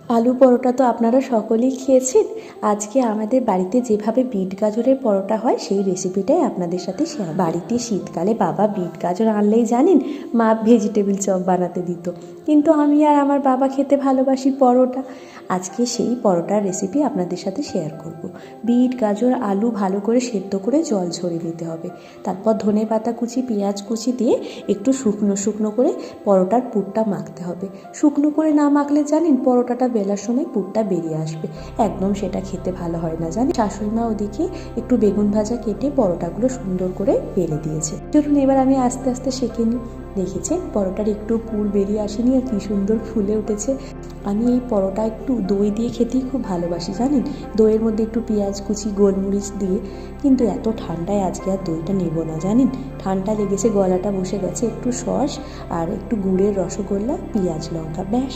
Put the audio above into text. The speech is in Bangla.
আলু পরোটা তো আপনারা সকলেই খেয়েছেন। আজকে আমাদের বাড়িতে যেভাবে বিট গাজরের পরোটা হয় সেই রেসিপিটাই আপনাদের সাথে শেয়ার। বাড়িতে শীতকালে বাবা বিট গাজর আনলেই জানেন মা ভেজিটেবিল চপ বানাতে দিত, কিন্তু আমি আর আমার বাবা খেতে ভালোবাসি পরোটা। আজকে সেই পরোটার রেসিপি আপনাদের সাথে শেয়ার করব। বিট গাজর আলু ভালো করে সেদ্ধ করে জল ঝরিয়ে নিতে হবে। তারপর ধনেপাতা কুচি পেঁয়াজ কুচি দিয়ে একটু শুকনো শুকনো করে পরোটার পুরটা মাখতে হবে। শুকনো করে না মাখলে জানেন পরোটাটা বেলার সময় পুরটা বেরিয়ে আসবে, একদম সেটা খেতে ভালো হয় না জানেন। শাশুড়িমা ওদিকে একটু বেগুন ভাজা কেটে পরোটাগুলো সুন্দর করে বেলে দিয়েছে। চলুন এবার আমি আস্তে আস্তে সেঁকে নিই। দেখেছেন পরোটার একটু পুর বেরিয়ে আসেনি আর কি সুন্দর ফুলে উঠেছে। আমি এই পরোটা একটু দই দিয়ে খেতেই খুব ভালোবাসি জানেন, দইয়ের মধ্যে একটু পেঁয়াজ কুচি গোলমরিচ দিয়ে। কিন্তু এত ঠান্ডায় আজকে আর দইটা নেব না জানেন, ঠান্ডা লেগেছে, গলাটা বসে গেছে। একটু সস আর একটু গুড়ের রসগোল্লা পেঁয়াজ লঙ্কা, ব্যাস